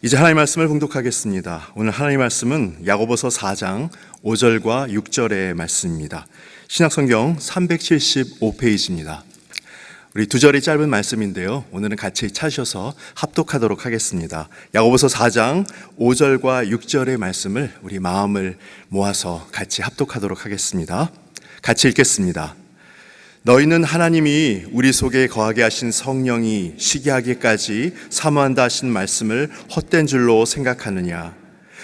이제 하나님의 말씀을 봉독하겠습니다. 오늘 하나님의 말씀은 야고보서 4장 5절과 6절의 말씀입니다. 신약성경 375페이지입니다. 우리 두 절이 짧은 말씀인데요, 오늘은 같이 찾으셔서 합독하도록 하겠습니다. 야고보서 4장 5절과 6절의 말씀을 우리 마음을 모아서 같이 합독하도록 하겠습니다. 같이 읽겠습니다. 너희는 하나님이 우리 속에 거하게 하신 성령이 시기하기까지 사모한다 하신 말씀을 헛된 줄로 생각하느냐?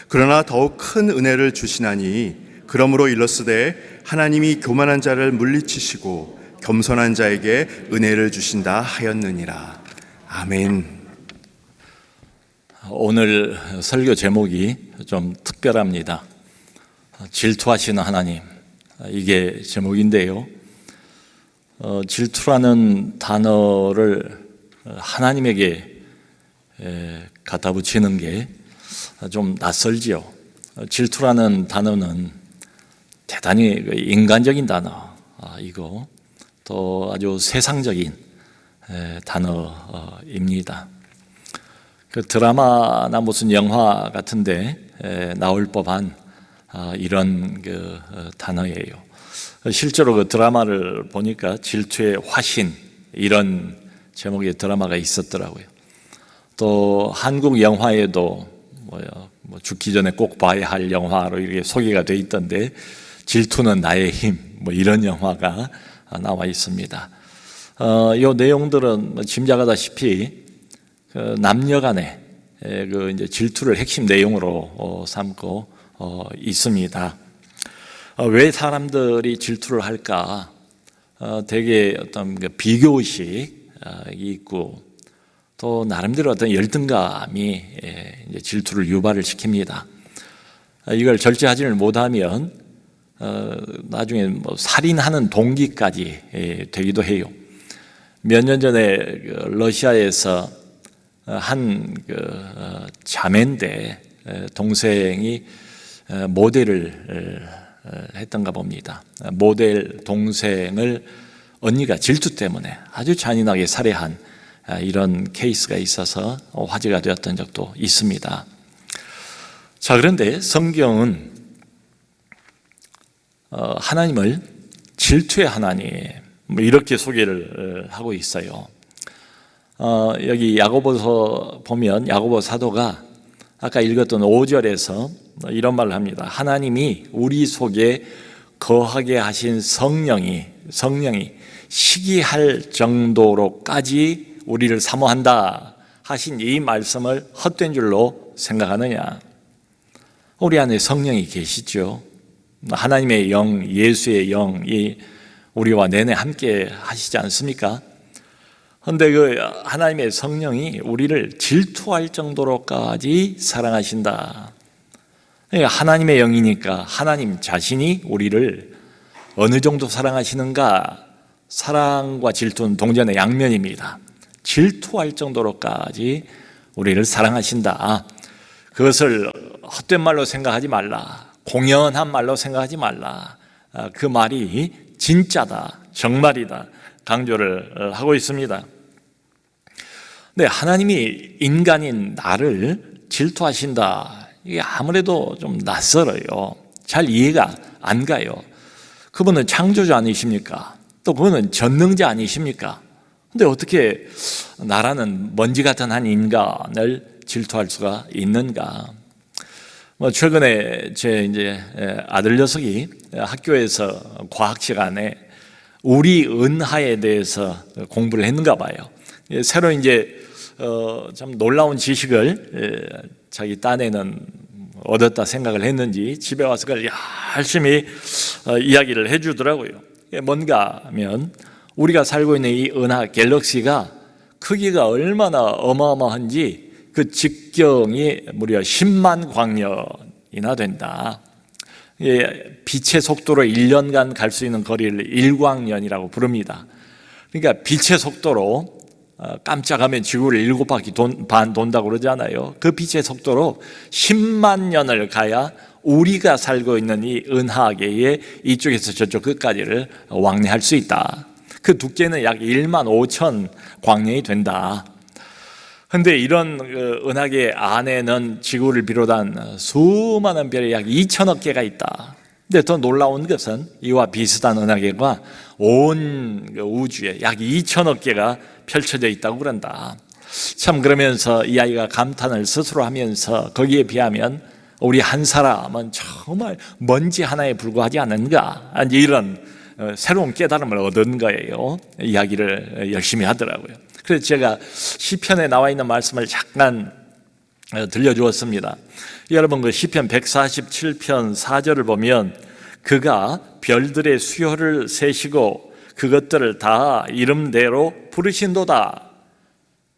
그러나 더욱 큰 은혜를 주시나니 그러므로 일렀으되 하나님이 교만한 자를 물리치시고 겸손한 자에게 은혜를 주신다 하였느니라. 아멘. 오늘 설교 제목이 좀 특별합니다. 질투하시는 하나님, 이게 제목인데요. 질투라는 단어를 하나님에게 갖다 붙이는 게 좀 낯설지요. 질투라는 단어는 대단히 인간적인 단어이고 또 아주 세상적인 단어입니다. 그 드라마나 무슨 영화 같은데 나올 법한 이런 그 단어예요. 실제로 그 드라마를 보니까 질투의 화신, 이런 제목의 드라마가 있었더라고요. 또 한국 영화에도 뭐 죽기 전에 꼭 봐야 할 영화로 이렇게 소개가 돼 있던데, 질투는 나의 힘, 뭐 이런 영화가 나와 있습니다. 이 내용들은 짐작하다시피 그 남녀간의 그 이제 질투를 핵심 내용으로 삼고 있습니다. 왜 사람들이 질투를 할까? 되게 어떤 비교의식이 있고 또 나름대로 어떤 열등감이 이제 질투를 유발을 시킵니다. 이걸 절제하지를 못하면 나중에 뭐 살인하는 동기까지 되기도 해요. 몇 년 전에 러시아에서 한 자매인데 동생이 모델을 했던가 봅니다. 모델 동생을 언니가 질투 때문에 아주 잔인하게 살해한 이런 케이스가 있어서 화제가 되었던 적도 있습니다. 자, 그런데 성경은 하나님을 질투의 하나님, 이렇게 소개를 하고 있어요. 여기 야고보서 보면 야고보 사도가 아까 읽었던 5절에서 이런 말을 합니다. 하나님이 우리 속에 거하게 하신 성령이 시기할 정도로까지 우리를 사모한다 하신 이 말씀을 헛된 줄로 생각하느냐? 우리 안에 성령이 계시죠. 하나님의 영, 예수의 영이 우리와 내내 함께 하시지 않습니까? 그런데 그 하나님의 성령이 우리를 질투할 정도로까지 사랑하신다. 하나님의 영이니까 하나님 자신이 우리를 어느 정도 사랑하시는가? 사랑과 질투는 동전의 양면입니다. 질투할 정도로까지 우리를 사랑하신다. 그것을 헛된 말로 생각하지 말라. 공연한 말로 생각하지 말라. 그 말이 진짜다, 정말이다 강조를 하고 있습니다. 네, 하나님이 인간인 나를 질투하신다. 이게 아무래도 좀 낯설어요. 잘 이해가 안 가요. 그분은 창조자 아니십니까? 또 그분은 전능자 아니십니까? 근데 어떻게 나라는 먼지 같은 한 인간을 질투할 수가 있는가? 최근에 제 이제 아들 녀석이 학교에서 과학 시간에 우리 은하에 대해서 공부를 했는가 봐요. 새로 이제 참 놀라운 지식을 자기 딴에는 얻었다 생각을 했는지 집에 와서 그걸 열심히 이야기를 해주더라고요. 뭔가 하면 우리가 살고 있는 이 은하 갤럭시가 크기가 얼마나 어마어마한지 그 직경이 무려 10만 광년이나 된다. 빛의 속도로 1년간 갈 수 있는 거리를 1광년이라고 부릅니다. 그러니까 빛의 속도로 깜짝하면 지구를 7바퀴 반 돈다고 그러잖아요. 그 빛의 속도로 10만 년을 가야 우리가 살고 있는 이 은하계의 이쪽에서 저쪽 끝까지를 왕래할 수 있다. 그 두께는 약 1만 5천 광년이 된다. 근데 이런 은하계 안에는 지구를 비롯한 수많은 별이 약 2천억 개가 있다. 근데 더 놀라운 것은 이와 비슷한 은하계가 온 우주에 약 2천억 개가 펼쳐져 있다고 그런다. 참, 그러면서 이 아이가 감탄을 스스로 하면서 거기에 비하면 우리 한 사람은 정말 먼지 하나에 불과하지 않는가, 이런 새로운 깨달음을 얻은 거예요. 이야기를 열심히 하더라고요. 그래서 제가 시편에 나와 있는 말씀을 잠깐 들려주었습니다. 여러분, 그 시편 147편 4절을 보면 그가 별들의 수요를 세시고 그것들을 다 이름대로 부르신도다.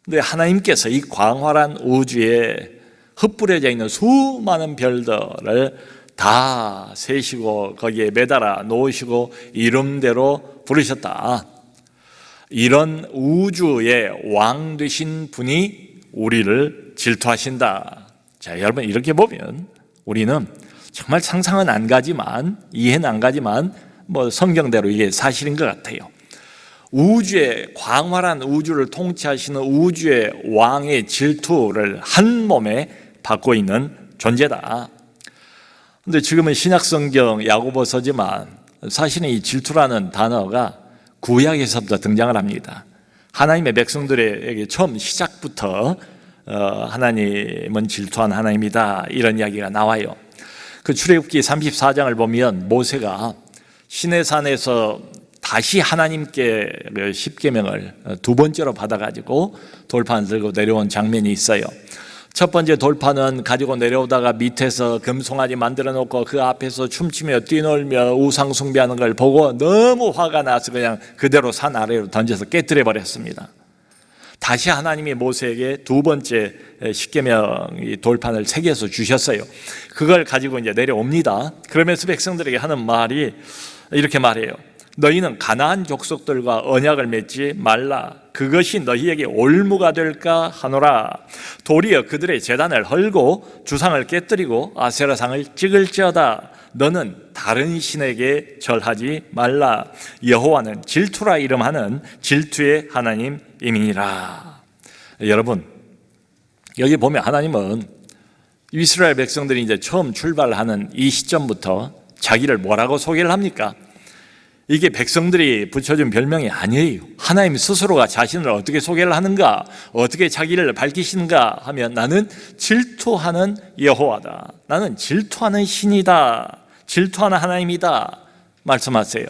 근데 하나님께서 이 광활한 우주에 흩뿌려져 있는 수많은 별들을 다 세시고 거기에 매달아 놓으시고 이름대로 부르셨다. 이런 우주의 왕 되신 분이 우리를 질투하신다. 자, 여러분, 이렇게 보면 우리는 정말 상상은 안 가지만, 이해는 안 가지만 성경대로 이게 사실인 것 같아요. 우주의 광활한 우주를 통치하시는 우주의 왕의 질투를 한 몸에 받고 있는 존재다. 근데 지금은 신약성경 야고보서지만 사실은 이 질투라는 단어가 구약에서부터 등장을 합니다. 하나님의 백성들에게 처음 시작부터 하나님은 질투한 하나님이다, 이런 이야기가 나와요. 그 출애굽기 34장을 보면 모세가 시내산에서 다시 하나님께 십계명을 두 번째로 받아가지고 돌판 들고 내려온 장면이 있어요. 첫 번째 돌판은 가지고 내려오다가 밑에서 금송아지 만들어 놓고 그 앞에서 춤추며 뛰놀며 우상 숭배하는 걸 보고 너무 화가 나서 그냥 그대로 산 아래로 던져서 깨뜨려 버렸습니다. 다시 하나님이 모세에게 두 번째 십계명 돌판을 새겨서 주셨어요. 그걸 가지고 이제 내려옵니다. 그러면서 백성들에게 하는 말이 이렇게 말해요. 너희는 가나안 족속들과 언약을 맺지 말라. 그것이 너희에게 올무가 될까 하노라. 도리어 그들의 제단을 헐고 주상을 깨뜨리고 아세라상을 찍을지어다. 너는 다른 신에게 절하지 말라. 여호와는 질투라 이름하는 질투의 하나님이니라. 여러분, 여기 보면 하나님은 이스라엘 백성들이 이제 처음 출발하는 이 시점부터 자기를 뭐라고 소개를 합니까? 이게 백성들이 붙여준 별명이 아니에요. 하나님 스스로가 자신을 어떻게 소개를 하는가, 어떻게 자기를 밝히시는가 하면 나는 질투하는 여호와다. 나는 질투하는 신이다. 질투하는 하나님이다 말씀하세요.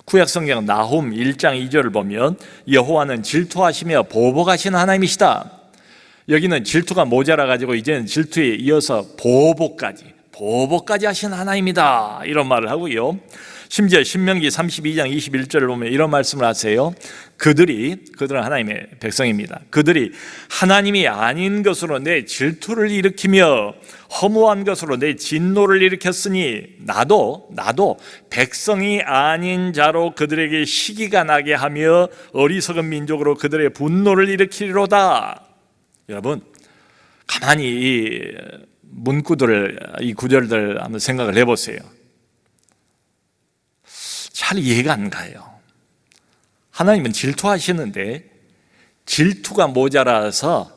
구약성경 나훔 1장 2절을 보면 여호와는 질투하시며 보복하시는 하나님이시다. 여기는 질투가 모자라가지고 이제는 질투에 이어서 보복까지 하시는 하나님이다, 이런 말을 하고요. 심지어 신명기 32장 21절을 보면 이런 말씀을 하세요. 그들은 하나님의 백성입니다. 그들이 하나님이 아닌 것으로 내 질투를 일으키며 허무한 것으로 내 진노를 일으켰으니 나도 백성이 아닌 자로 그들에게 시기가 나게 하며 어리석은 민족으로 그들의 분노를 일으키리로다. 여러분, 가만히 이 문구들을, 이 구절들 한번 생각을 해보세요. 잘 이해가 안 가요. 하나님은 질투하시는데 질투가 모자라서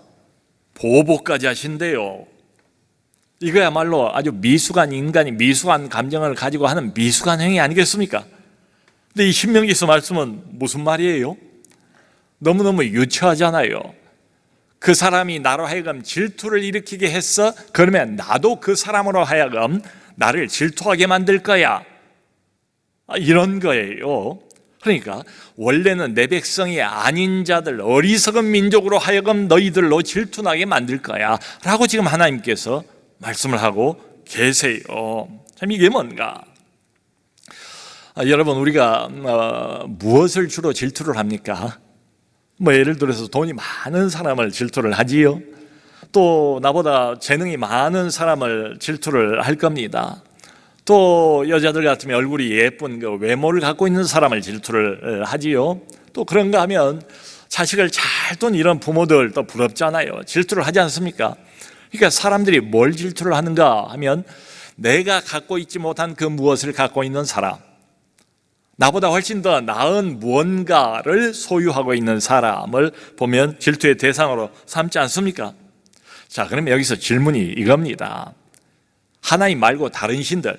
보복까지 하신대요. 이거야말로 아주 미숙한 인간이 미숙한 감정을 가지고 하는 미숙한 행위 아니겠습니까? 근데 이 신명기서 말씀은 무슨 말이에요? 너무너무 유치하잖아요. 그 사람이 나로 하여금 질투를 일으키게 했어? 그러면 나도 그 사람으로 하여금 나를 질투하게 만들 거야, 이런 거예요. 그러니까 원래는 내 백성이 아닌 자들, 어리석은 민족으로 하여금 너희들로 질투나게 만들 거야 라고 지금 하나님께서 말씀을 하고 계세요. 참, 이게 뭔가? 여러분, 우리가 무엇을 주로 질투를 합니까? 예를 들어서 돈이 많은 사람을 질투를 하지요. 또 나보다 재능이 많은 사람을 질투를 할 겁니다. 또 여자들 같으면 얼굴이 예쁜 그 외모를 갖고 있는 사람을 질투를 하지요. 또 그런가 하면 자식을 잘 둔 이런 부모들 또 부럽잖아요. 질투를 하지 않습니까? 그러니까 사람들이 뭘 질투를 하는가 하면 내가 갖고 있지 못한 그 무엇을 갖고 있는 사람, 나보다 훨씬 더 나은 무언가를 소유하고 있는 사람을 보면 질투의 대상으로 삼지 않습니까? 자, 그러면 여기서 질문이 이겁니다. 하나님 말고 다른 신들,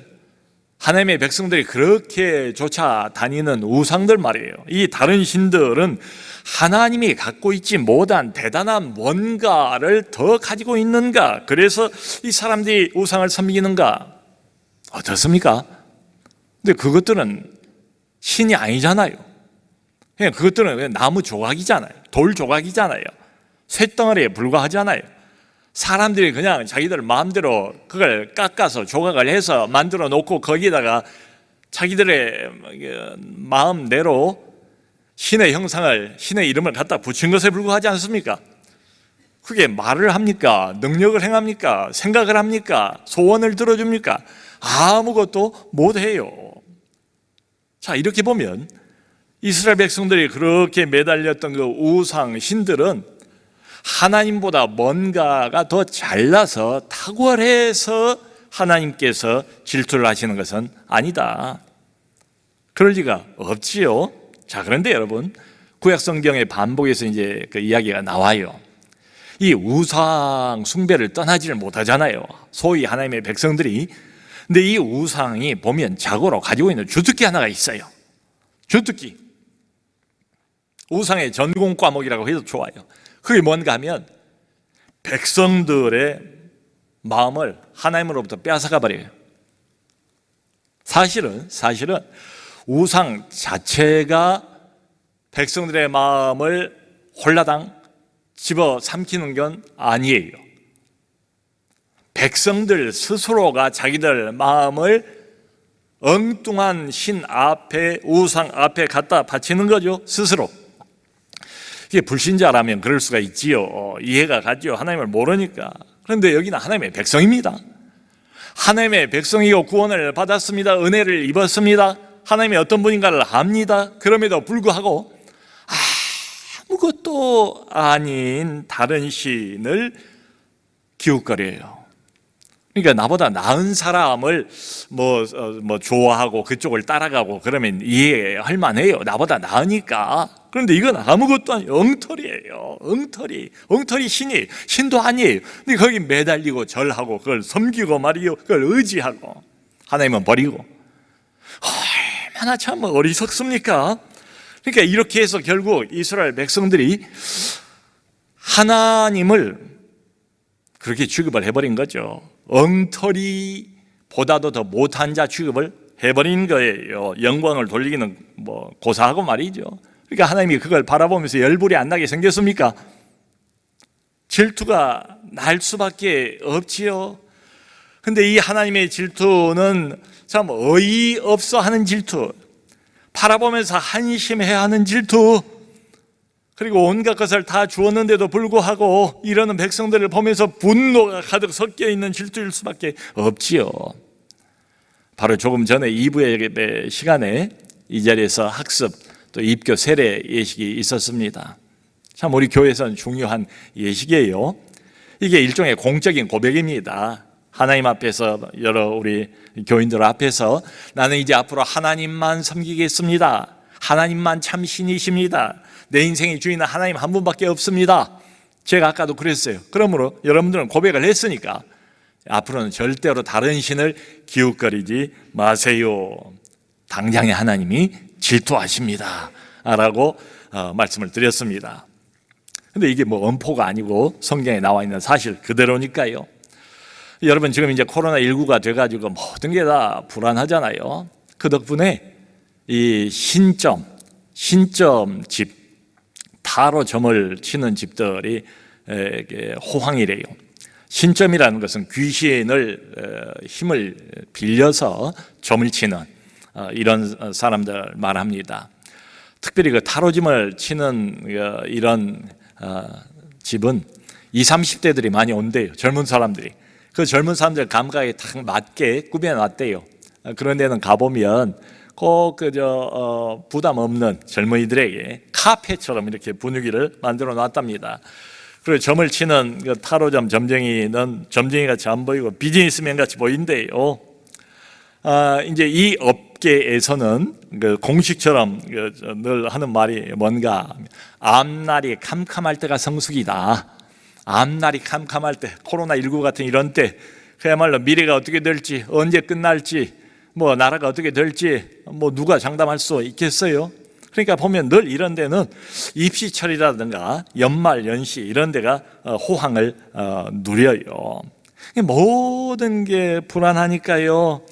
하나님의 백성들이 그렇게 쫓아다니는 우상들 말이에요. 이 다른 신들은 하나님이 갖고 있지 못한 대단한 뭔가를 더 가지고 있는가? 그래서 이 사람들이 우상을 섬기는가? 어떻습니까? 근데 그것들은 신이 아니잖아요. 그냥 그것들은 그냥 나무 조각이잖아요. 돌 조각이잖아요. 쇳덩어리에 불과하잖아요. 사람들이 그냥 자기들 마음대로 그걸 깎아서 조각을 해서 만들어 놓고 거기다가 자기들의 마음대로 신의 형상을, 신의 이름을 갖다 붙인 것에 불과하지 않습니까? 그게 말을 합니까? 능력을 행합니까? 생각을 합니까? 소원을 들어줍니까? 아무것도 못해요. 자, 이렇게 보면 이스라엘 백성들이 그렇게 매달렸던 그 우상 신들은 하나님보다 뭔가가 더 잘나서 탁월해서 하나님께서 질투를 하시는 것은 아니다. 그럴 리가 없지요. 자, 그런데 여러분, 구약 성경의 반복해서 이제 그 이야기가 나와요. 이 우상 숭배를 떠나지를 못하잖아요. 소위 하나님의 백성들이. 근데 이 우상이 보면 자고로 가지고 있는 주특기 하나가 있어요. 주특기. 우상의 전공 과목이라고 해도 좋아요. 그게 뭔가 하면 백성들의 마음을 하나님으로부터 빼앗아가 버려요. 사실은 우상 자체가 백성들의 마음을 홀라당 집어 삼키는 건 아니에요. 백성들 스스로가 자기들 마음을 엉뚱한 신 앞에, 우상 앞에 갖다 바치는 거죠, 스스로. 이게 불신자라면 그럴 수가 있지요. 이해가 가죠. 하나님을 모르니까. 그런데 여기는 하나님의 백성입니다. 하나님의 백성이고 구원을 받았습니다. 은혜를 입었습니다. 하나님이 어떤 분인가를 압니다. 그럼에도 불구하고 아무것도 아닌 다른 신을 기웃거려요. 그러니까 나보다 나은 사람을 좋아하고 그쪽을 따라가고 그러면 이해할 만해요. 나보다 나으니까. 그런데 이건 아무것도 아니에요. 엉터리예요. 엉터리 신도 아니에요. 근데 거기 매달리고 절하고 그걸 섬기고 말이요, 그걸 의지하고 하나님은 버리고. 얼마나 참 어리석습니까? 그러니까 이렇게 해서 결국 이스라엘 백성들이 하나님을 그렇게 취급을 해버린 거죠. 엉터리보다도 더 못한 자 취급을 해버린 거예요. 영광을 돌리기는 고사하고 말이죠. 그러니까 하나님이 그걸 바라보면서 열불이 안 나게 생겼습니까? 질투가 날 수밖에 없지요. 근데 이 하나님의 질투는 참 어이없어 하는 질투, 바라보면서 한심해야 하는 질투, 그리고 온갖 것을 다 주었는데도 불구하고 이러는 백성들을 보면서 분노가 가득 섞여 있는 질투일 수밖에 없지요. 바로 조금 전에 2부의 예배 시간에 이 자리에서 학습 또 입교 세례 예식이 있었습니다. 참 우리 교회에서는 중요한 예식이에요. 이게 일종의 공적인 고백입니다. 하나님 앞에서, 여러 우리 교인들 앞에서 나는 이제 앞으로 하나님만 섬기겠습니다. 하나님만 참 신이십니다. 내 인생의 주인은 하나님 한 분밖에 없습니다. 제가 아까도 그랬어요. 그러므로 여러분들은 고백을 했으니까 앞으로는 절대로 다른 신을 기웃거리지 마세요. 당장의 하나님이 질투하십니다 라고 말씀을 드렸습니다. 근데 이게 엄포가 아니고 성경에 나와 있는 사실 그대로니까요. 여러분, 지금 이제 코로나19가 돼가지고 모든 게 다 불안하잖아요. 그 덕분에 이 신점 집, 타로 점을 치는 집들이 호황이래요. 신점이라는 것은 귀신을 힘을 빌려서 점을 치는 이런 사람들 말합니다. 특별히 그 타로점을 치는 이런 집은 20, 30대들이 많이 온대요. 젊은 사람들이. 그 젊은 사람들 감각에 딱 맞게 꾸며놨대요. 그런 데는 가보면 꼭 부담 없는 젊은이들에게 카페처럼 이렇게 분위기를 만들어 놨답니다. 그리고 점을 치는 그 타로점 점쟁이는 점쟁이 같이 안 보이고 비즈니스맨 같이 보인대요. 이제 이 업계에서는 그 공식처럼 늘 하는 말이 뭔가 앞날이 캄캄할 때가 성수기다. 앞날이 캄캄할 때, 코로나19 같은 이런 때 그야말로 미래가 어떻게 될지, 언제 끝날지, 뭐 나라가 어떻게 될지 뭐 누가 장담할 수 있겠어요? 그러니까 보면 늘 이런 데는 입시철이라든가 연말 연시 이런 데가 호황을 누려요. 모든 게 불안하니까요.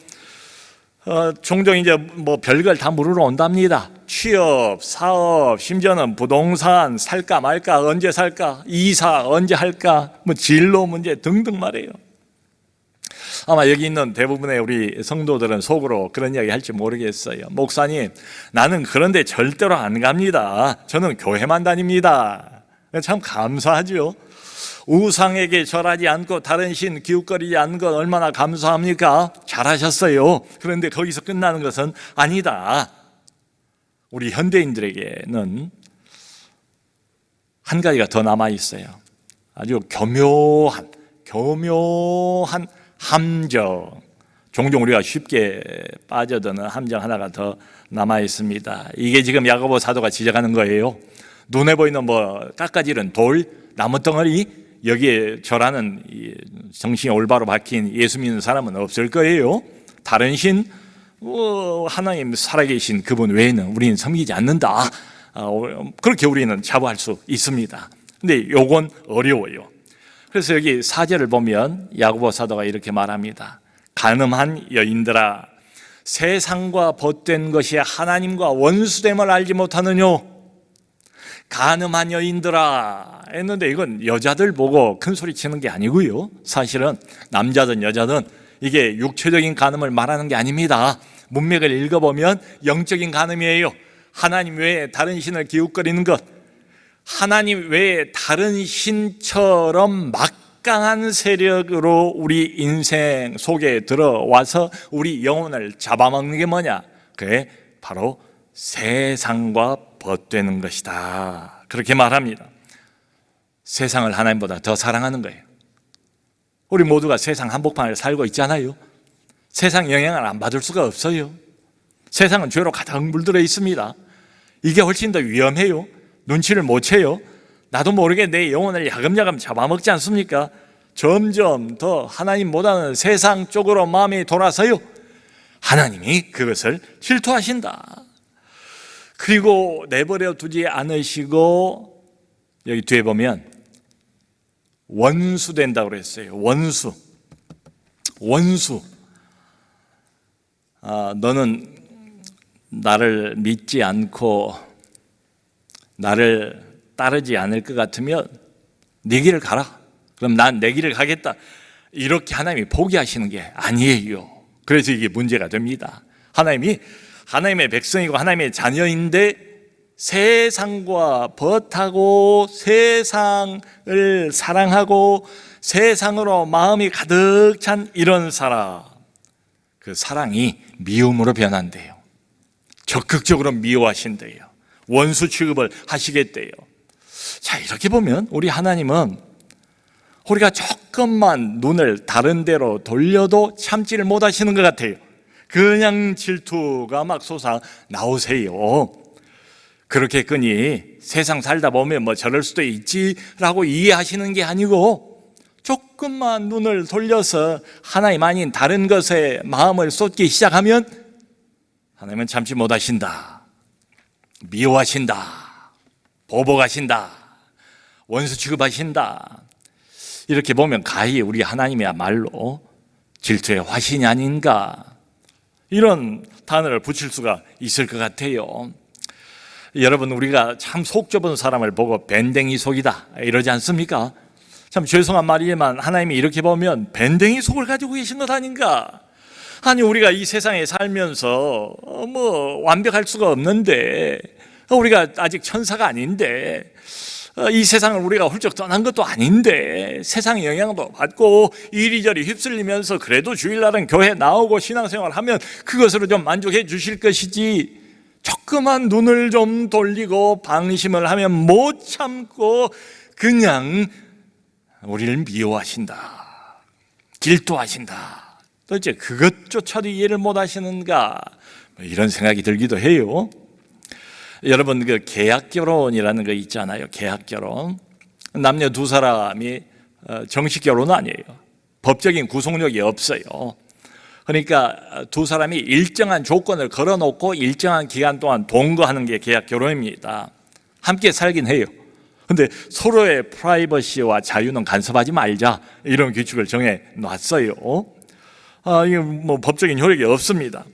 종종 이제 뭐 별걸 다 물으러 온답니다. 취업, 사업, 심지어는 부동산 살까 말까, 언제 살까, 이사 언제 할까, 뭐 진로 문제 등등 말이에요. 아마 여기 있는 대부분의 우리 성도들은 속으로 그런 이야기 할지 모르겠어요. 목사님, 나는 그런데 절대로 안 갑니다. 저는 교회만 다닙니다. 참 감사하죠. 우상에게 절하지 않고 다른 신 기웃거리지 않는 건 얼마나 감사합니까? 잘하셨어요. 그런데 거기서 끝나는 것은 아니다. 우리 현대인들에게는 한 가지가 더 남아 있어요. 아주 교묘한 함정. 종종 우리가 쉽게 빠져드는 함정 하나가 더 남아 있습니다. 이게 지금 야고보 사도가 지적하는 거예요. 눈에 보이는 뭐 깎아지른 돌, 나무 덩어리, 여기에 절하는 정신이 올바로 박힌 예수 믿는 사람은 없을 거예요. 다른 신, 하나님 살아계신 그분 외에는 우리는 섬기지 않는다. 그렇게 우리는 자부할 수 있습니다. 근데 요건 어려워요. 그래서 여기 4절을 보면 야고보 사도가 이렇게 말합니다. 간음한 여인들아, 세상과 벗된 것이 하나님과 원수됨을 알지 못하느뇨. 간음한 여인들아 했는데 이건 여자들 보고 큰 소리 치는 게 아니고요. 사실은 남자든 여자든 이게 육체적인 간음을 말하는 게 아닙니다. 문맥을 읽어보면 영적인 간음이에요. 하나님 외에 다른 신을 기웃거리는 것, 하나님 외에 다른 신처럼 막강한 세력으로 우리 인생 속에 들어와서 우리 영혼을 잡아먹는 게 뭐냐? 그게 바로 세상과 벗되는 것이다. 그렇게 말합니다. 세상을 하나님보다 더 사랑하는 거예요. 우리 모두가 세상 한복판을 살고 있잖아요. 세상 영향을 안 받을 수가 없어요. 세상은 죄로 가득 물들어 있습니다. 이게 훨씬 더 위험해요. 눈치를 못 채요. 나도 모르게 내 영혼을 야금야금 잡아먹지 않습니까? 점점 더 하나님보다는 세상 쪽으로 마음이 돌아서요. 하나님이 그것을 질투하신다. 그리고 내버려 두지 않으시고 여기 뒤에 보면 원수 된다고 그랬어요. 원수. 너는 나를 믿지 않고 나를 따르지 않을 것 같으면 네 길을 가라. 그럼 난 내 길을 가겠다. 이렇게 하나님이 포기하시는 게 아니에요. 그래서 이게 문제가 됩니다. 하나님이 하나님의 백성이고 하나님의 자녀인데 세상과 벗하고 세상을 사랑하고 세상으로 마음이 가득 찬 이런 사람, 그 사랑이 미움으로 변한대요. 적극적으로 미워하신대요. 원수 취급을 하시겠대요. 자, 이렇게 보면 우리 하나님은 우리가 조금만 눈을 다른 데로 돌려도 참지를 못하시는 것 같아요. 그냥 질투가 막 솟아 나오세요. 그렇겠거니 세상 살다 보면 뭐 저럴 수도 있지라고 이해하시는 게 아니고 조금만 눈을 돌려서 하나님 아닌 다른 것에 마음을 쏟기 시작하면 하나님은 참지 못하신다. 미워하신다. 보복하신다. 원수 취급하신다. 이렇게 보면 가히 우리 하나님이야말로 질투의 화신이 아닌가, 이런 단어를 붙일 수가 있을 것 같아요. 여러분, 우리가 참 속 좁은 사람을 보고 밴댕이 속이다 이러지 않습니까? 참 죄송한 말이지만 하나님이 이렇게 보면 밴댕이 속을 가지고 계신 것 아닌가? 아니, 우리가 이 세상에 살면서 뭐 완벽할 수가 없는데, 우리가 아직 천사가 아닌데, 이 세상을 우리가 훌쩍 떠난 것도 아닌데 세상의 영향도 받고 이리저리 휩쓸리면서 그래도 주일날은 교회 나오고 신앙생활하면 그것으로 좀 만족해 주실 것이지, 조그만 눈을 좀 돌리고 방심을 하면 못 참고 그냥 우리를 미워하신다, 질투하신다. 도대체 그것조차도 이해를 못 하시는가? 이런 생각이 들기도 해요. 여러분, 그 계약 결혼이라는 거 있잖아요. 계약 결혼. 남녀 두 사람이 정식 결혼은 아니에요. 법적인 구속력이 없어요. 그러니까 두 사람이 일정한 조건을 걸어놓고 일정한 기간 동안 동거하는 게 계약 결혼입니다. 함께 살긴 해요. 근데 서로의 프라이버시와 자유는 간섭하지 말자, 이런 규칙을 정해 놨어요. 이게 뭐 법적인 효력이 없습니다.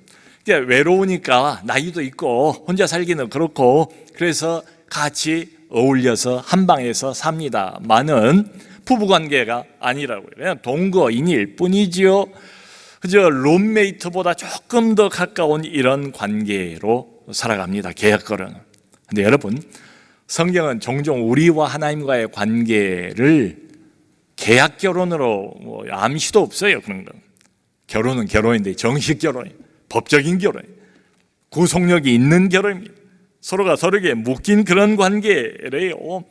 그러니까 외로우니까 나이도 있고 혼자 살기는 그렇고 그래서 같이 어울려서 한 방에서 삽니다만은 부부관계가 아니라고요. 그냥 동거인일 뿐이지요. 그저 룸메이트보다 조금 더 가까운 이런 관계로 살아갑니다. 계약결혼. 근데 여러분, 성경은 종종 우리와 하나님과의 관계를 계약결혼으로 암시도 없어요. 그런 건. 결혼은 결혼인데 정식 결혼이에요. 법적인 결혼이에요. 구속력이 있는 결혼입니다. 서로가 서로에게 묶인 그런 관계래요.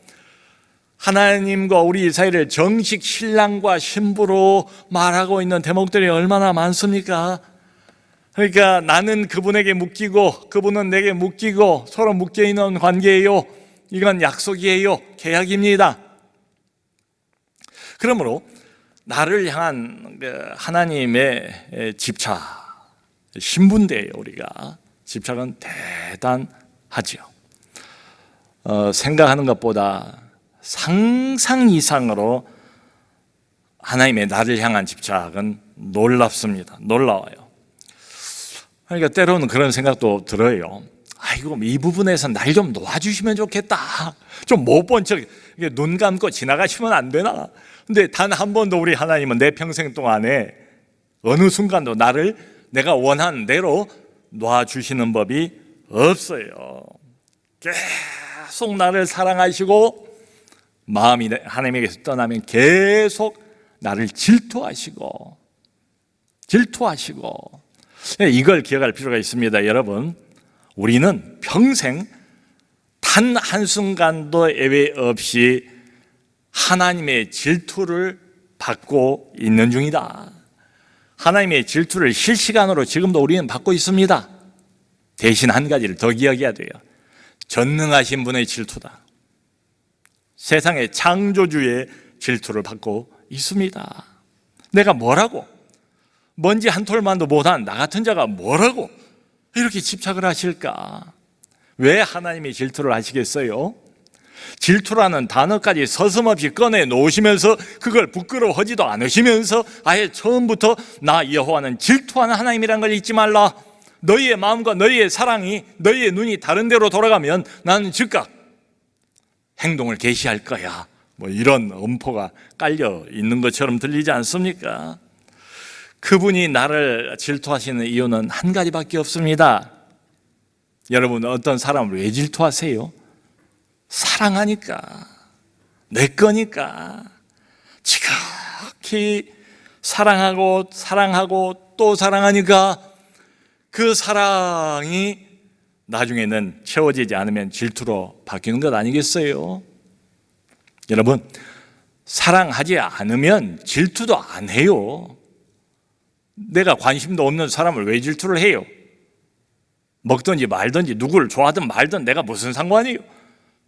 하나님과 우리 사이를 정식 신랑과 신부로 말하고 있는 대목들이 얼마나 많습니까? 그러니까 나는 그분에게 묶이고 그분은 내게 묶이고 서로 묶여있는 관계예요. 이건 약속이에요. 계약입니다. 그러므로 나를 향한 하나님의 집착, 신분대예요. 우리가 집착은 대단하죠. 생각하는 것보다 상상 이상으로 하나님의 나를 향한 집착은 놀랍습니다. 놀라워요. 그러니까 때로는 그런 생각도 들어요. 아이고, 이 부분에서 날 좀 놓아주시면 좋겠다. 좀 못 본 척 눈 감고 지나가시면 안 되나? 근데 단 한 번도 우리 하나님은 내 평생 동안에 어느 순간도 나를 내가 원하는 대로 놔주시는 법이 없어요. 계속 나를 사랑하시고 마음이 하나님에게서 떠나면 계속 나를 질투하시고 이걸 기억할 필요가 있습니다. 여러분, 우리는 평생 단 한순간도 예외 없이 하나님의 질투를 받고 있는 중이다. 하나님의 질투를 실시간으로 지금도 우리는 받고 있습니다. 대신 한 가지를 더 기억해야 돼요. 전능하신 분의 질투다. 세상의 창조주의 질투를 받고 있습니다. 내가 뭐라고? 먼지 한 톨만도 못한 나 같은 자가 뭐라고 이렇게 집착을 하실까? 왜 하나님이 질투를 하시겠어요? 질투라는 단어까지 서슴없이 꺼내 놓으시면서 그걸 부끄러워하지도 않으시면서 아예 처음부터 나 여호와는 질투하는 하나님이란 걸 잊지 말라. 너희의 마음과 너희의 사랑이 너희의 눈이 다른 데로 돌아가면 나는 즉각 행동을 개시할 거야. 뭐 이런 엄포가 깔려 있는 것처럼 들리지 않습니까? 그분이 나를 질투하시는 이유는 한 가지밖에 없습니다. 여러분, 어떤 사람을 왜 질투하세요? 사랑하니까, 내 거니까. 지극히 사랑하고 또 사랑하니까 그 사랑이 나중에는 채워지지 않으면 질투로 바뀌는 것 아니겠어요? 여러분, 사랑하지 않으면 질투도 안 해요. 내가 관심도 없는 사람을 왜 질투를 해요? 먹든지 말든지 누구를 좋아하든 말든 내가 무슨 상관이에요?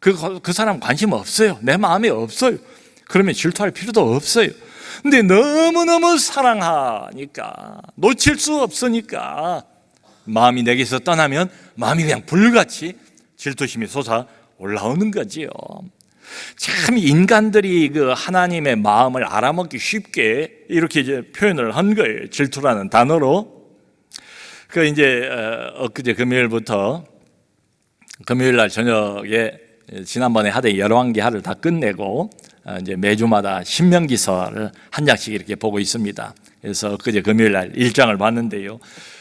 그 사람 관심 없어요. 내 마음에 없어요. 그러면 질투할 필요도 없어요. 근데 너무너무 사랑하니까, 놓칠 수 없으니까 마음이 내게서 떠나면 마음이 그냥 불같이 질투심이 솟아 올라오는 거지요. 참 인간들이 그 하나님의 마음을 알아먹기 쉽게 이렇게 이제 표현을 한 거예요. 질투라는 단어로. 그 이제 엊그제 금요일부터 금요일 날 저녁에 지난번에 하던 열왕기하를 다 끝내고 이제 매주마다 신명기서를 한 장씩 이렇게 보고 있습니다. 그래서 엊그제 금요일 날 1장을 봤는데요.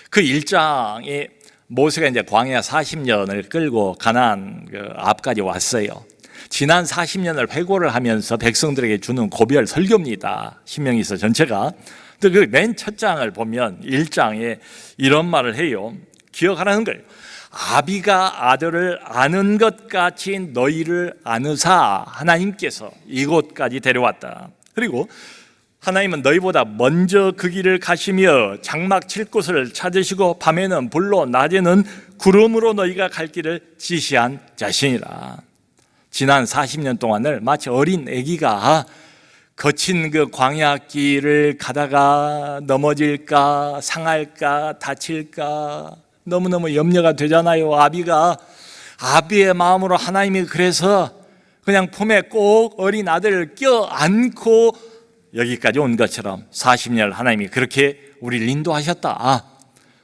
그 1장에 모세가 이제 광야 40년을 끌고 가나안 그 앞까지 왔어요. 지난 40년을 회고를 하면서 백성들에게 주는 고별 설교입니다. 신명기서 전체가. 근데 그 맨 첫 장을 보면 1장에 이런 말을 해요. 기억하라는 거예요. 아비가 아들을 아는 것 같이 너희를 아느사 하나님께서 이곳까지 데려왔다. 그리고 하나님은 너희보다 먼저 그 길을 가시며 장막 칠 곳을 찾으시고 밤에는 불로 낮에는 구름으로 너희가 갈 길을 지시한 자신이라. 지난 40년 동안을 마치 어린 아기가 거친 그 광야 길을 가다가 넘어질까 상할까 다칠까 너무너무 염려가 되잖아요. 아비의 마음으로 하나님이 그래서 그냥 품에 꼭 어린 아들을 껴안고 여기까지 온 것처럼 40년 하나님이 그렇게 우리를 인도하셨다.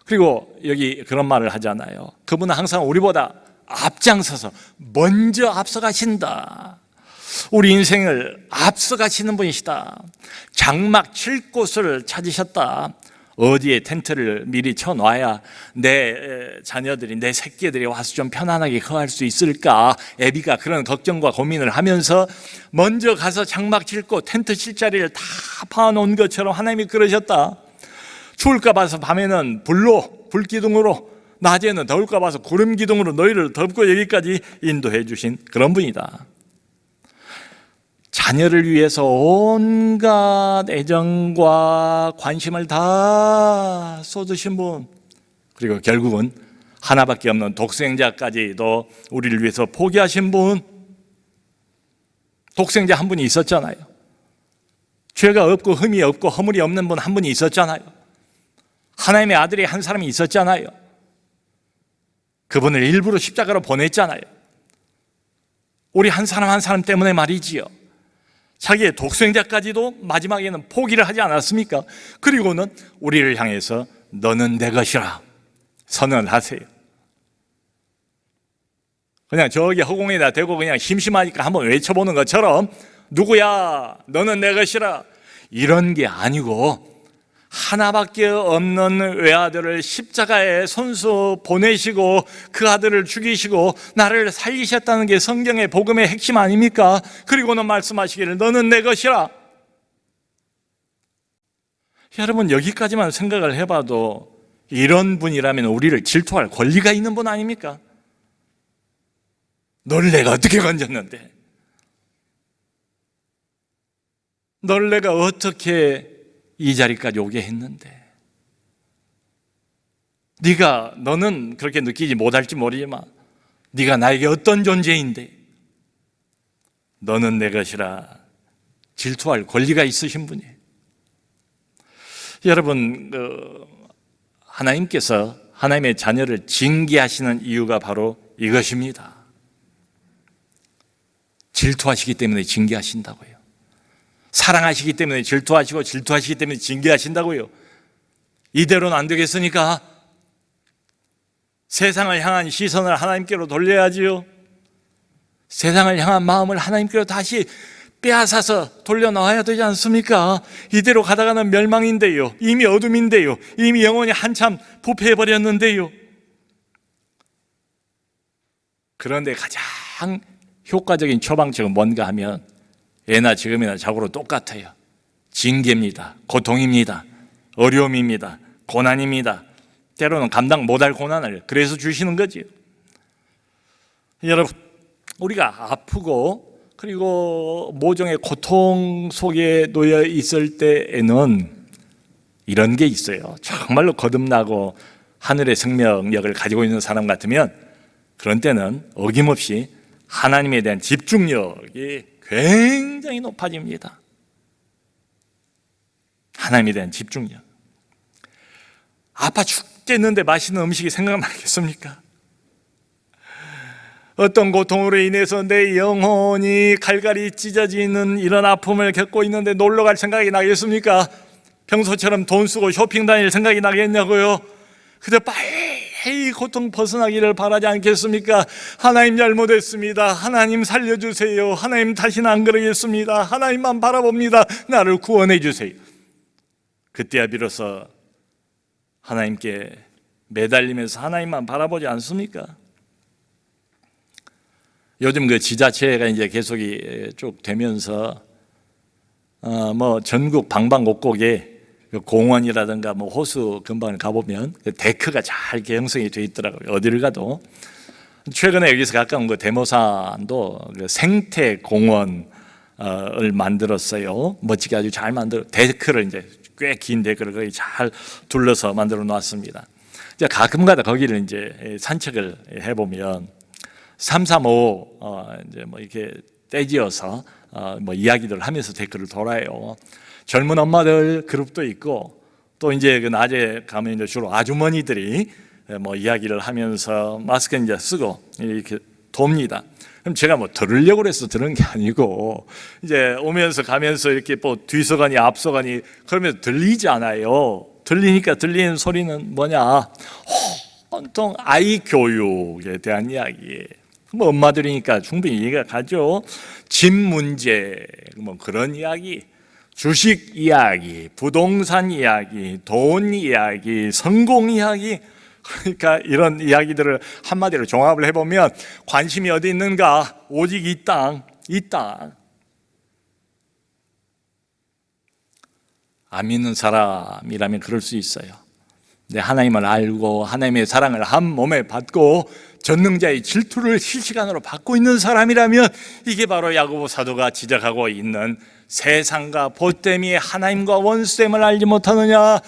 그리고 여기 그런 말을 하잖아요. 그분은 항상 우리보다 앞장서서 먼저 앞서가신다. 우리 인생을 앞서가시는 분이시다. 장막 칠 곳을 찾으셨다. 어디에 텐트를 미리 쳐놔야 내 자녀들이 내 새끼들이 와서 좀 편안하게 거할 수 있을까? 애비가 그런 걱정과 고민을 하면서 먼저 가서 장막 칠 곳 텐트 칠 자리를 다 파놓은 것처럼 하나님이 그러셨다. 추울까 봐서 밤에는 불기둥으로 낮에는 더울까 봐서 구름 기둥으로 너희를 덮고 여기까지 인도해 주신 그런 분이다. 자녀를 위해서 온갖 애정과 관심을 다 쏟으신 분, 그리고 결국은 하나밖에 없는 독생자까지도 우리를 위해서 포기하신 분. 독생자 한 분이 있었잖아요. 죄가 없고 흠이 없고 허물이 없는 분 한 분이 있었잖아요. 하나님의 아들이 한 사람이 있었잖아요. 그분을 일부러 십자가로 보냈잖아요. 우리 한 사람 한 사람 때문에 말이지요. 자기의 독생자까지도 마지막에는 포기를 하지 않았습니까? 그리고는 우리를 향해서 너는 내 것이라 선언하세요. 그냥 저기 허공에다 대고 그냥 심심하니까 한번 외쳐보는 것처럼 누구야 너는 내 것이라 이런 게 아니고 하나밖에 없는 외아들을 십자가에 손수 보내시고 그 아들을 죽이시고 나를 살리셨다는 게 성경의 복음의 핵심 아닙니까? 그리고는 말씀하시기를 너는 내 것이라. 여러분 여기까지만 생각을 해봐도 이런 분이라면 우리를 질투할 권리가 있는 분 아닙니까? 너를 내가 어떻게 건졌는데? 너를 내가 어떻게 이 자리까지 오게 했는데? 너는 그렇게 느끼지 못할지 모르지만 네가 나에게 어떤 존재인데 너는 내 것이라 질투할 권리가 있으신 분이에요. 여러분 하나님께서 하나님의 자녀를 징계하시는 이유가 바로 이것입니다. 질투하시기 때문에 징계하신다고요. 사랑하시기 때문에 질투하시고 질투하시기 때문에 징계하신다고요. 이대로는 안 되겠으니까 세상을 향한 시선을 하나님께로 돌려야지요. 세상을 향한 마음을 하나님께로 다시 빼앗아서 돌려놓아야 되지 않습니까? 이대로 가다가는 멸망인데요. 이미 어둠인데요. 이미 영혼이 한참 부패해버렸는데요. 그런데 가장 효과적인 처방책은 뭔가 하면 예나 지금이나 자고로 똑같아요. 징계입니다. 고통입니다. 어려움입니다. 고난입니다. 때로는 감당 못할 고난을 그래서 주시는 거지요. 여러분 우리가 아프고 그리고 모종의 고통 속에 놓여 있을 때에는 이런 게 있어요. 정말로 거듭나고 하늘의 생명력을 가지고 있는 사람 같으면 그런 때는 어김없이 하나님에 대한 집중력이 굉장히 높아집니다. 하나님에 대한 집중력. 아파 죽겠는데 맛있는 음식이 생각나겠습니까? 어떤 고통으로 인해서 내 영혼이 갈갈이 찢어지는 이런 아픔을 겪고 있는데 놀러 갈 생각이 나겠습니까? 평소처럼 돈 쓰고 쇼핑 다닐 생각이 나겠냐고요? 그저 빨리 고통 벗어나기를 바라지 않겠습니까? 하나님 잘못했습니다. 하나님 살려주세요. 하나님 다시는 안 그러겠습니다. 하나님만 바라봅니다. 나를 구원해 주세요. 그때야 비로소 하나님께 매달리면서 하나님만 바라보지 않습니까? 요즘 그 지자체가 이제 계속이 쭉 되면서 뭐 전국 방방곡곡에 공원이라든가 뭐 호수 근방을 가보면 데크가 잘 형성이 되어 있더라고요. 어디를 가도. 최근에 여기서 가까운 그 대모산도 그 생태공원 을 만들었어요. 멋지게 아주 잘 만들어 데크를 이제 꽤 긴 데크를 거기 잘 둘러서 만들어 놨습니다. 이제 가끔가다 거기를 이제 산책을 해보면 335 이제 뭐 이렇게 떼지어서 뭐 이야기들 하면서 데크를 돌아요. 젊은 엄마들 그룹도 있고 또 이제 그 낮에 가면 이제 주로 아주머니들이 뭐 이야기를 하면서 마스크 이제 쓰고 이렇게 돕니다. 그럼 제가 뭐 들으려고 해서 들은 게 아니고 이제 오면서 가면서 이렇게 뭐 뒤서가니 앞서가니 그러면서 들리지 않아요. 들리니까 들리는 소리는 뭐냐? 온통 아이 교육에 대한 이야기. 뭐 엄마들이니까 충분히 이해가 가죠. 집 문제, 뭐 그런 이야기, 주식 이야기, 부동산 이야기, 돈 이야기, 성공 이야기. 그러니까 이런 이야기들을 한마디로 종합을 해보면 관심이 어디 있는가? 오직 이 땅, 이 땅. 안 믿는 사람이라면 그럴 수 있어요. 근데 하나님을 알고 하나님의 사랑을 한 몸에 받고 전능자의 질투를 실시간으로 받고 있는 사람이라면 이게 바로 야고보 사도가 지적하고 있는 세상과 보됨이 하나님과 원수됨을 알지 못하느냐?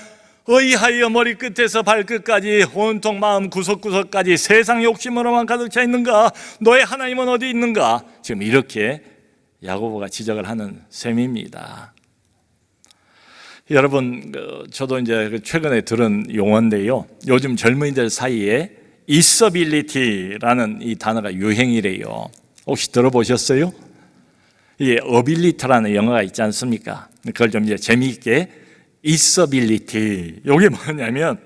의하여 머리끝에서 발끝까지 온통 마음 구석구석까지 세상 욕심으로만 가득 차 있는가? 너의 하나님은 어디 있는가? 지금 이렇게 야고보가 지적을 하는 셈입니다. 여러분, 저도 이제 최근에 들은 용어인데요. 요즘 젊은이들 사이에 있어빌리티라는 이 단어가 유행이래요. 혹시 들어보셨어요? 이게 어빌리티라는 영어가 있지 않습니까? 그걸 좀 이제 재미있게 있어빌리티. 이게 뭐냐면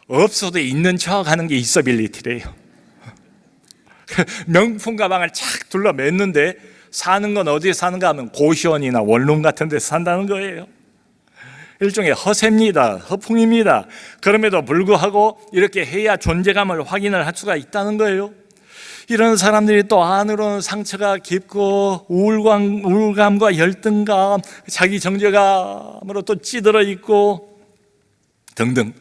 없어도 있는 척하는 게 있어빌리티래요. 명품 가방을 착 둘러 맸는데 사는 건 어디에 사는가 하면 고시원이나 원룸 같은 데서 산다는 거예요. 일종의 허세입니다. 허풍입니다. 그럼에도 불구하고 이렇게 해야 존재감을 확인을 할 수가 있다는 거예요. 이런 사람들이 또 안으로는 상처가 깊고 우울감과 열등감, 자기 정죄감으로 또 찌들어 있고 등등.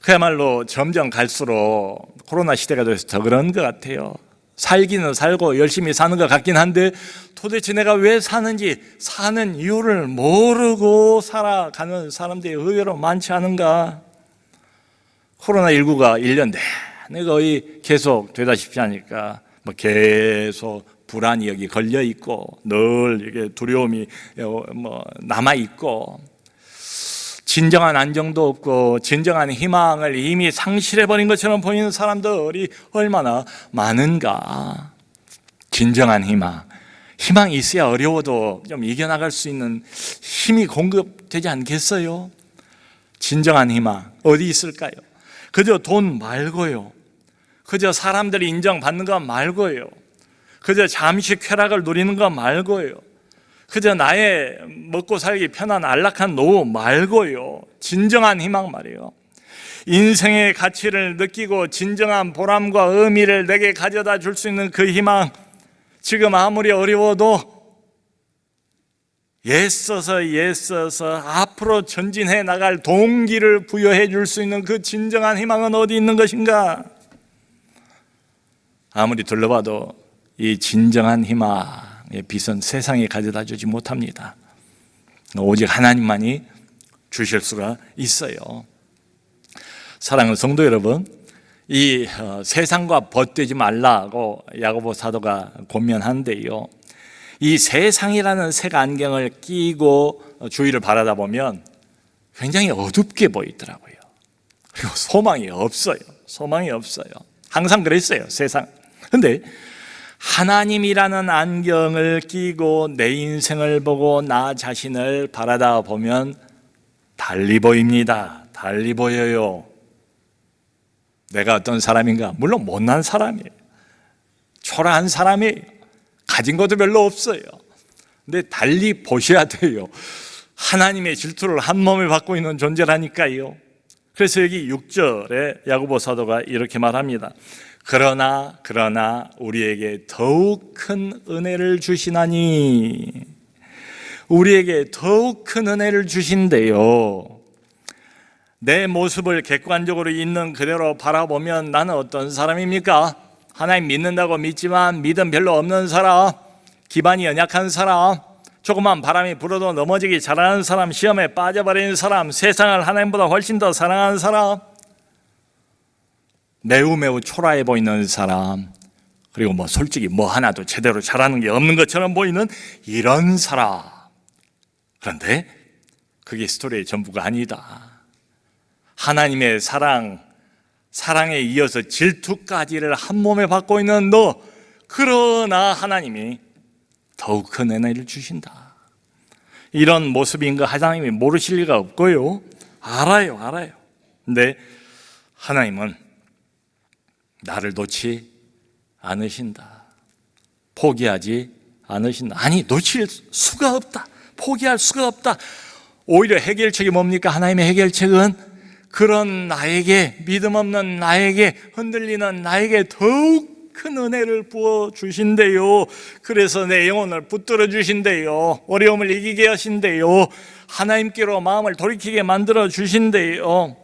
그야말로 점점 갈수록 코로나 시대가 돼서 더 그런 것 같아요. 살기는 살고 열심히 사는 것 같긴 한데 도대체 내가 왜 사는지 사는 이유를 모르고 살아가는 사람들이 의외로 많지 않은가. 코로나19가 1년 내내 거의 계속 되다시피 하니까 뭐 계속 불안이 여기 걸려 있고 늘 이게 두려움이 뭐 남아 있고 진정한 안정도 없고 진정한 희망을 이미 상실해버린 것처럼 보이는 사람들이 얼마나 많은가. 진정한 희망이 있어야 어려워도 좀 이겨나갈 수 있는 힘이 공급되지 않겠어요? 진정한 희망 어디 있을까요? 그저 돈 말고요. 그저 사람들이 인정받는 것 말고요. 그저 잠시 쾌락을 누리는 것 말고요. 그저 나의 먹고 살기 편한 안락한 노후 말고요. 진정한 희망 말이에요. 인생의 가치를 느끼고 진정한 보람과 의미를 내게 가져다 줄 수 있는 그 희망, 지금 아무리 어려워도 애써서 앞으로 전진해 나갈 동기를 부여해 줄 수 있는 그 진정한 희망은 어디 있는 것인가? 아무리 둘러봐도 이 진정한 희망의 빛은 세상에 가져다 주지 못합니다. 오직 하나님만이 주실 수가 있어요. 사랑하는 성도 여러분, 이 세상과 벗되지 말라고 야고보 사도가 권면하는데요. 이 세상이라는 색 안경을 끼고 주위를 바라다 보면 굉장히 어둡게 보이더라고요. 그리고 소망이 없어요. 항상 그랬어요, 세상. 근데 하나님이라는 안경을 끼고 내 인생을 보고 나 자신을 바라다 보면 달리 보입니다. 달리 보여요. 내가 어떤 사람인가? 물론 못난 사람이에요. 초라한 사람이에요. 가진 것도 별로 없어요. 근데 달리 보셔야 돼요. 하나님의 질투를 한 몸에 받고 있는 존재라니까요. 그래서 여기 6절에 야고보 사도가 이렇게 말합니다. 그러나 우리에게 더욱 큰 은혜를 주시나니. 우리에게 더욱 큰 은혜를 주신대요. 내 모습을 객관적으로 있는 그대로 바라보면 나는 어떤 사람입니까? 하나님 믿는다고 믿지만 믿음 별로 없는 사람, 기반이 연약한 사람, 조그만 바람이 불어도 넘어지기 잘하는 사람, 시험에 빠져버리는 사람, 세상을 하나님보다 훨씬 더 사랑하는 사람, 매우 초라해 보이는 사람, 그리고 솔직히 하나도 제대로 잘하는 게 없는 것처럼 보이는 이런 사람. 그런데 그게 스토리의 전부가 아니다. 하나님의 사랑에 이어서 질투까지를 한 몸에 받고 있는 너, 그러나 하나님이 더욱 큰 은혜를 주신다. 이런 모습인 거 하나님이 모르실 리가 없고요. 알아요. 근데 하나님은 나를 놓지 않으신다. 포기하지 않으신다. 아니, 놓칠 수가 없다. 포기할 수가 없다. 오히려 해결책이 뭡니까? 하나님의 해결책은 그런 나에게, 믿음 없는 나에게, 흔들리는 나에게 더욱 큰 은혜를 부어 주신대요. 그래서 내 영혼을 붙들어 주신대요. 어려움을 이기게 하신대요. 하나님께로 마음을 돌이키게 만들어 주신대요.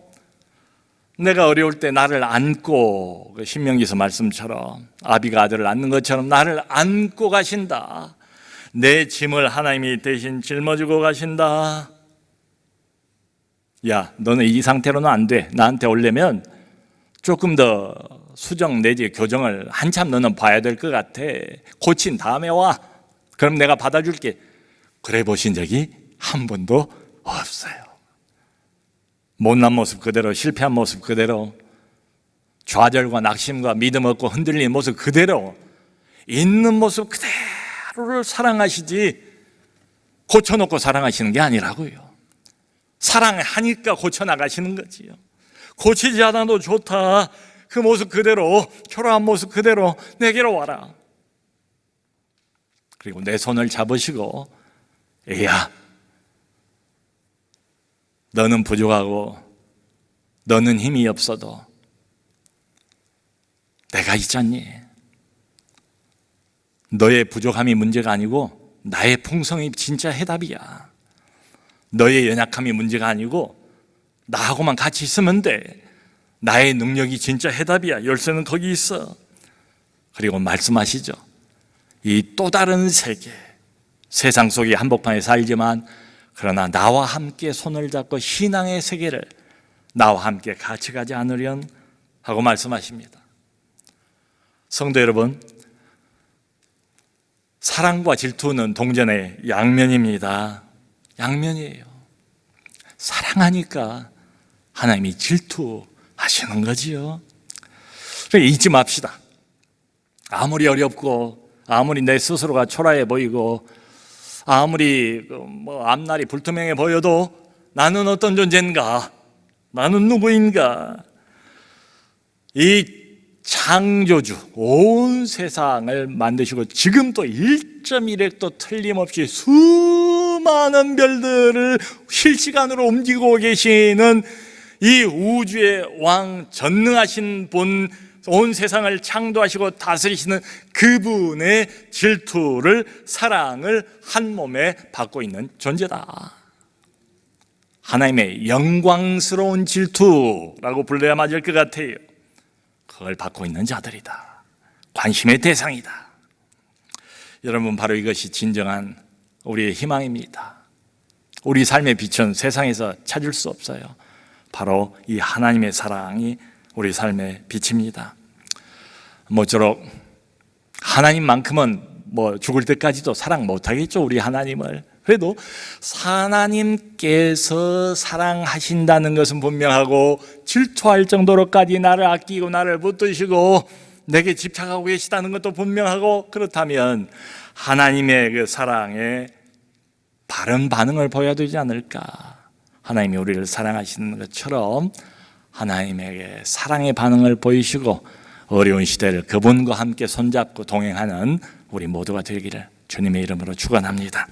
내가 어려울 때 나를 안고, 신명기서 말씀처럼 아비가 아들을 안는 것처럼 나를 안고 가신다. 내 짐을 하나님이 대신 짊어지고 가신다. 야, 너는 이 상태로는 안 돼. 나한테 오려면 조금 더 수정 내지 교정을 한참 너는 봐야 될 것 같아. 고친 다음에 와. 그럼 내가 받아줄게. 그래 보신 적이 한 번도 없어요. 못난 모습 그대로, 실패한 모습 그대로, 좌절과 낙심과 믿음 없고 흔들리는 모습 그대로, 있는 모습 그대로를 사랑하시지 고쳐놓고 사랑하시는 게 아니라고요. 사랑하니까 고쳐나가시는 거지요. 고치지 않아도 좋다. 그 모습 그대로, 초라한 모습 그대로 내게로 와라. 그리고 내 손을 잡으시고, 애야, 너는 부족하고 너는 힘이 없어도 내가 있잖니. 너의 부족함이 문제가 아니고 나의 풍성이 진짜 해답이야. 너의 연약함이 문제가 아니고 나하고만 같이 있으면 돼. 나의 능력이 진짜 해답이야. 열쇠는 거기 있어. 그리고 말씀하시죠. 이 또 다른 세계, 세상 속의 한복판에 살지만 그러나 나와 함께 손을 잡고 신앙의 세계를 나와 함께 같이 가지 않으련 하고 말씀하십니다. 성도 여러분, 사랑과 질투는 동전의 양면입니다. 양면이에요. 사랑하니까 하나님이 질투하시는 거지요. 잊지 맙시다. 아무리 어렵고 아무리 내 스스로가 초라해 보이고 아무리 앞날이 불투명해 보여도 나는 어떤 존재인가? 나는 누구인가? 이 창조주, 온 세상을 만드시고 지금 또 1.1획도 틀림없이 수많은 별들을 실시간으로 움직이고 계시는 이 우주의 왕, 전능하신 분, 온 세상을 창조하시고 다스리시는 그분의 질투를, 사랑을 한 몸에 받고 있는 존재다. 하나님의 영광스러운 질투라고 불러야 맞을 것 같아요. 그걸 받고 있는 자들이다. 관심의 대상이다. 여러분, 바로 이것이 진정한 우리의 희망입니다. 우리 삶의 빛은 세상에서 찾을 수 없어요. 바로 이 하나님의 사랑이 우리 삶의 빛입니다. 모쪼록 하나님만큼은 죽을 때까지도 사랑 못하겠죠, 우리 하나님을. 그래도 하나님께서 사랑하신다는 것은 분명하고 질투할 정도로까지 나를 아끼고 나를 붙드시고 내게 집착하고 계시다는 것도 분명하고, 그렇다면 하나님의 그 사랑에 바른 반응을 보여야 되지 않을까. 하나님이 우리를 사랑하시는 것처럼 하나님에게 사랑의 반응을 보이시고 어려운 시대를 그분과 함께 손잡고 동행하는 우리 모두가 되기를 주님의 이름으로 축원합니다.